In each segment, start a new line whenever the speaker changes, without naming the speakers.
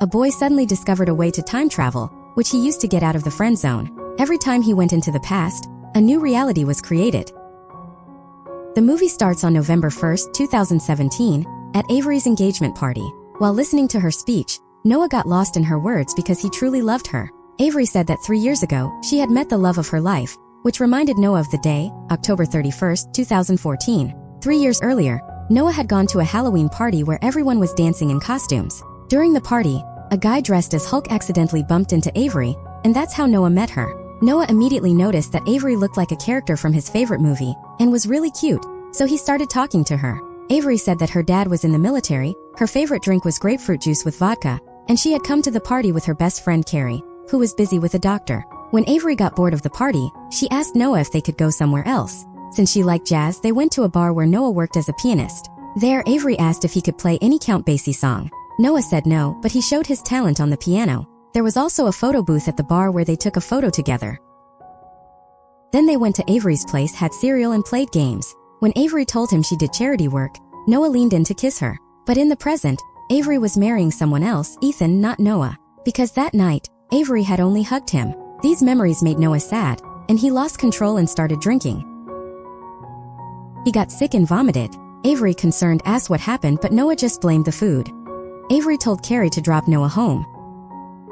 a boy suddenly discovered a way to time travel, which he used to get out of the friend zone. Every time he went into the past, a new reality was created. The movie starts on November 1st, 2017, at Avery's engagement party. While listening to her speech, Noah got lost in her words because he truly loved her. Avery said that 3 years ago, she had met the love of her life, which reminded Noah of the day, October 31st, 2014. 3 years earlier, Noah had gone to a Halloween party where everyone was dancing in costumes. During the party, a guy dressed as Hulk accidentally bumped into Avery, and that's how Noah met her. Noah immediately noticed that Avery looked like a character from his favorite movie, and was really cute, so he started talking to her. Avery said that her dad was in the military, her favorite drink was grapefruit juice with vodka, and she had come to the party with her best friend Carrie, who was busy with a doctor. When Avery got bored of the party, she asked Noah if they could go somewhere else. Since she liked jazz, they went to a bar where Noah worked as a pianist. There, Avery asked if he could play any Count Basie song. Noah said no, but he showed his talent on the piano. There was also a photo booth at the bar where they took a photo together. Then they went to Avery's place, had cereal and played games. When Avery told him she did charity work, Noah leaned in to kiss her. But in the present, Avery was marrying someone else, Ethan, not Noah. Because that night, Avery had only hugged him. These memories made Noah sad, and he lost control and started drinking. He got sick and vomited. Avery, concerned, asked what happened, but Noah just blamed the food. Avery told Carrie to drop Noah home.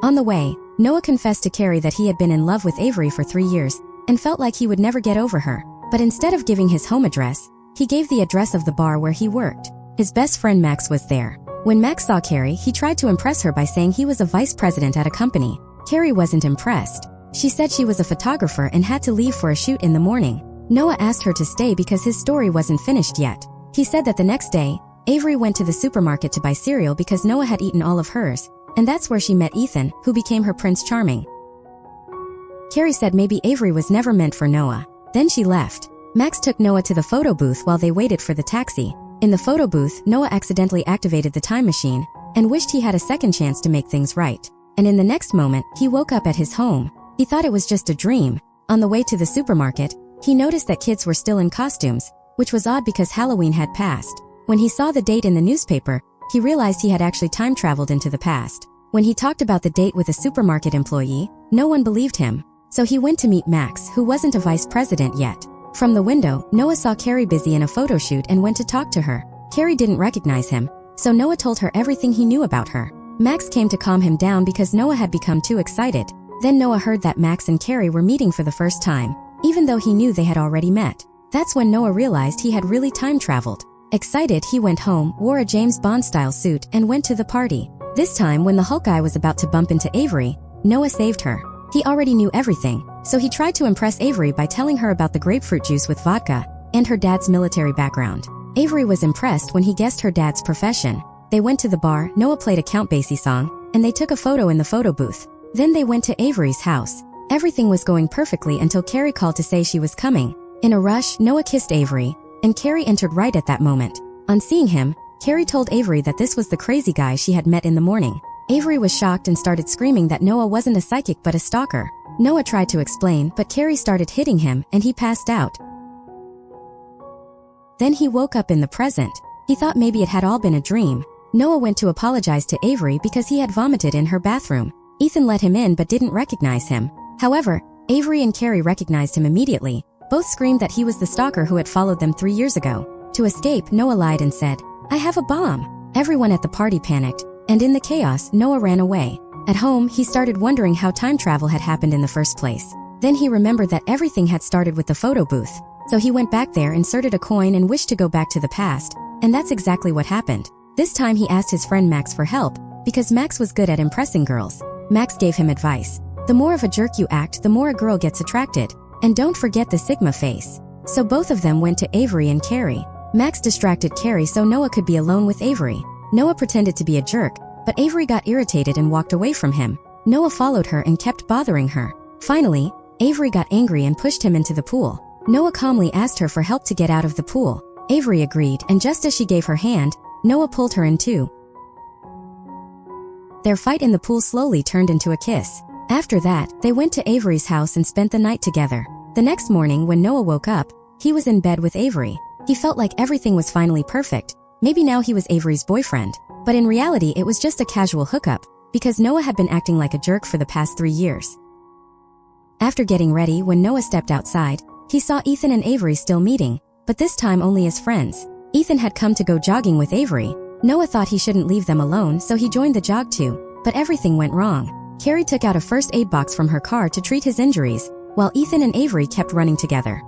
On the way, Noah confessed to Carrie that he had been in love with Avery for 3 years, and felt like he would never get over her. But instead of giving his home address, he gave the address of the bar where he worked. His best friend Max was there. When Max saw Carrie, he tried to impress her by saying he was a vice president at a company. Carrie wasn't impressed. She said she was a photographer and had to leave for a shoot in the morning. Noah asked her to stay because his story wasn't finished yet. He said that the next day, Avery went to the supermarket to buy cereal because Noah had eaten all of hers, and that's where she met Ethan, who became her Prince Charming. Carrie said maybe Avery was never meant for Noah. Then she left. Max took Noah to the photo booth while they waited for the taxi. In the photo booth, Noah accidentally activated the time machine and wished he had a second chance to make things right. And in the next moment, he woke up at his home. He thought it was just a dream. On the way to the supermarket, he noticed that kids were still in costumes, which was odd because Halloween had passed. When he saw the date in the newspaper, he realized he had actually time traveled into the past. When he talked about the date with a supermarket employee, no one believed him. So he went to meet Max, who wasn't a vice president yet. From the window, Noah saw Carrie busy in a photo shoot and went to talk to her. Carrie didn't recognize him, so Noah told her everything he knew about her. Max came to calm him down because Noah had become too excited. Then Noah heard that Max and Carrie were meeting for the first time, even though he knew they had already met. That's when Noah realized he had really time traveled. Excited, he went home, wore a James Bond-style suit, and went to the party. This time, when the Hulk guy was about to bump into Avery, Noah saved her. He already knew everything, so he tried to impress Avery by telling her about the grapefruit juice with vodka and her dad's military background. Avery was impressed when he guessed her dad's profession. They went to the bar, Noah played a Count Basie song, and they took a photo in the photo booth. Then they went to Avery's house. Everything was going perfectly until Carrie called to say she was coming. In a rush, Noah kissed Avery, and Carrie entered right at that moment. On seeing him, Carrie told Avery that this was the crazy guy she had met in the morning. Avery was shocked and started screaming that Noah wasn't a psychic but a stalker. Noah tried to explain, but Carrie started hitting him and he passed out. Then he woke up in the present. He thought maybe it had all been a dream. Noah went to apologize to Avery because he had vomited in her bathroom. Ethan let him in but didn't recognize him. However, Avery and Carrie recognized him immediately. Both screamed that he was the stalker who had followed them 3 years ago. To escape, Noah lied and said, "I have a bomb." Everyone at the party panicked, and in the chaos, Noah ran away. At home, he started wondering how time travel had happened in the first place. Then he remembered that everything had started with the photo booth. So he went back there, inserted a coin, and wished to go back to the past, and that's exactly what happened. This time he asked his friend Max for help, because Max was good at impressing girls. Max gave him advice. The more of a jerk you act, the more a girl gets attracted. And don't forget the Sigma face. So both of them went to Avery and Carrie. Max distracted Carrie so Noah could be alone with Avery. Noah pretended to be a jerk, but Avery got irritated and walked away from him. Noah followed her and kept bothering her. Finally, Avery got angry and pushed him into the pool. Noah calmly asked her for help to get out of the pool. Avery agreed, and just as she gave her hand, Noah pulled her in too. Their fight in the pool slowly turned into a kiss. After that, they went to Avery's house and spent the night together. The next morning when Noah woke up, he was in bed with Avery. He felt like everything was finally perfect. Maybe now he was Avery's boyfriend. But in reality it was just a casual hookup. because Noah had been acting like a jerk for the past 3 years. After getting ready, when Noah stepped outside, he saw Ethan and Avery still meeting, but this time only as friends. Ethan had come to go jogging with Avery. Noah thought he shouldn't leave them alone, so he joined the jog too, but everything went wrong. Carrie took out a first aid box from her car to treat his injuries, while Ethan and Avery kept running together.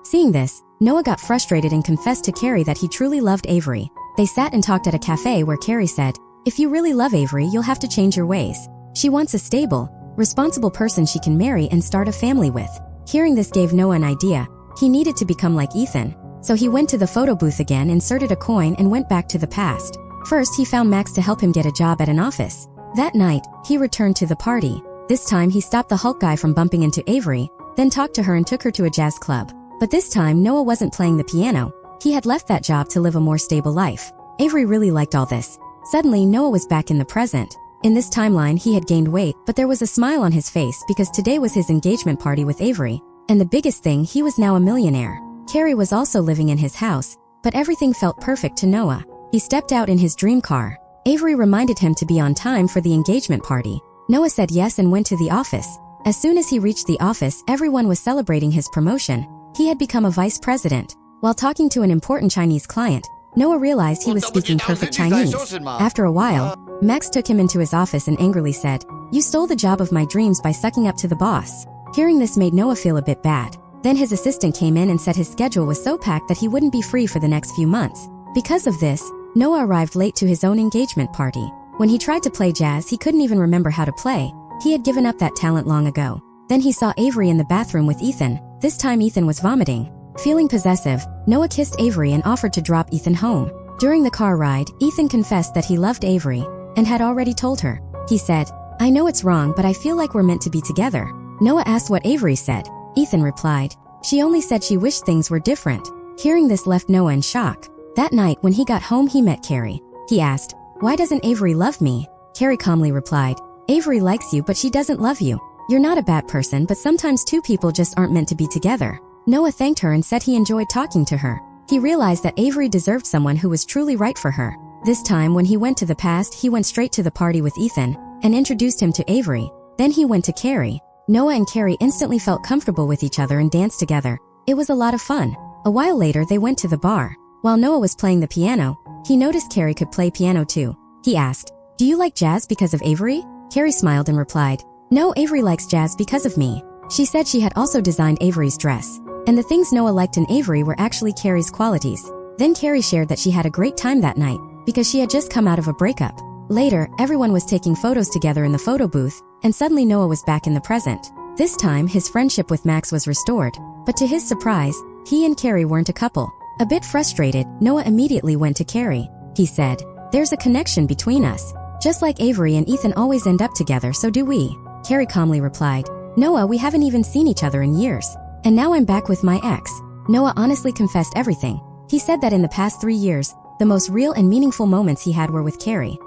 Seeing this, Noah got frustrated and confessed to Carrie that he truly loved Avery. They sat and talked at a cafe where Carrie said, "If you really love Avery, you'll have to change your ways. She wants a stable, responsible person she can marry and start a family with." Hearing this gave Noah an idea. He needed to become like Ethan. So he went to the photo booth again, inserted a coin, and went back to the past. First, he found Max to help him get a job at an office. That night, he returned to the party. This time he stopped the Hulk guy from bumping into Avery, then talked to her and took her to a jazz club. But this time Noah wasn't playing the piano. He had left that job to live a more stable life. Avery really liked all this. Suddenly, Noah was back in the present. In this timeline, he had gained weight, but there was a smile on his face because today was his engagement party with Avery. And the biggest thing, he was now a millionaire. Carrie was also living in his house, but everything felt perfect to Noah. He stepped out in his dream car. Avery reminded him to be on time for the engagement party. Noah said yes and went to the office. As soon as he reached the office, everyone was celebrating his promotion. He had become a vice president. While talking to an important Chinese client, Noah realized he was speaking perfect Chinese. After a while, Max took him into his office and angrily said, "You stole the job of my dreams by sucking up to the boss." Hearing this made Noah feel a bit bad. Then his assistant came in and said his schedule was so packed that he wouldn't be free for the next few months. Because of this, Noah arrived late to his own engagement party. When he tried to play jazz, he couldn't even remember how to play. He had given up that talent long ago. Then he saw Avery in the bathroom with Ethan. This time Ethan was vomiting. Feeling possessive, Noah kissed Avery and offered to drop Ethan home. During the car ride, Ethan confessed that he loved Avery and had already told her. He said, "I know it's wrong, but I feel like we're meant to be together." Noah asked what Avery said. Ethan replied, "She only said she wished things were different." Hearing this left Noah in shock. That night, when he got home, he met Carrie. He asked, "Why doesn't Avery love me?" Carrie calmly replied, "Avery likes you, but she doesn't love you. You're not a bad person, but sometimes two people just aren't meant to be together." Noah thanked her and said he enjoyed talking to her. He realized that Avery deserved someone who was truly right for her. This time, when he went to the past, he went straight to the party with Ethan and introduced him to Avery. Then he went to Carrie. Noah and Carrie instantly felt comfortable with each other and danced together. It was a lot of fun. A while later, they went to the bar. While Noah was playing the piano, he noticed Carrie could play piano too. He asked, "Do you like jazz because of Avery?" Carrie smiled and replied, "No, Avery likes jazz because of me." She said she had also designed Avery's dress, and the things Noah liked in Avery were actually Carrie's qualities. Then Carrie shared that she had a great time that night because she had just come out of a breakup. Later, everyone was taking photos together in the photo booth, and suddenly Noah was back in the present. This time, his friendship with Max was restored, but to his surprise, he and Carrie weren't a couple. A bit frustrated, Noah immediately went to Carrie. He said, "There's a connection between us. Just like Avery and Ethan always end up together, so do we." Carrie calmly replied, "Noah, we haven't even seen each other in years. And now I'm back with my ex." Noah honestly confessed everything. He said that in the past 3 years, the most real and meaningful moments he had were with Carrie.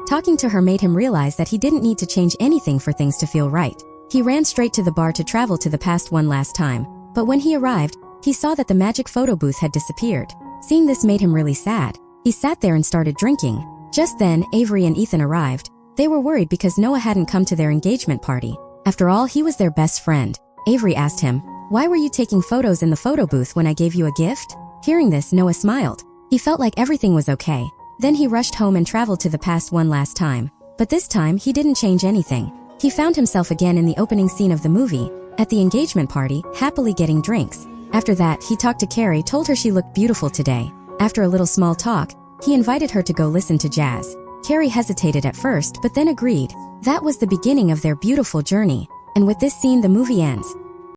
Talking to her made him realize that he didn't need to change anything for things to feel right. He ran straight to the bar to travel to the past one last time. But when he arrived, he saw that the magic photo booth had disappeared. Seeing this made him really sad. He sat there and started drinking. Just then, Avery and Ethan arrived. They were worried because Noah hadn't come to their engagement party. After all, he was their best friend. Avery asked him, "Why were you taking photos in the photo booth when I gave you a gift?" Hearing this, Noah smiled. He felt like everything was okay. Then he rushed home and traveled to the past one last time. But this time, he didn't change anything. He found himself again in the opening scene of the movie, at the engagement party, happily getting drinks. After that, he talked to Carrie, told her she looked beautiful today. After a little small talk, he invited her to go listen to jazz. Carrie hesitated at first, but then agreed. That was the beginning of their beautiful journey. And with this scene, the movie ends.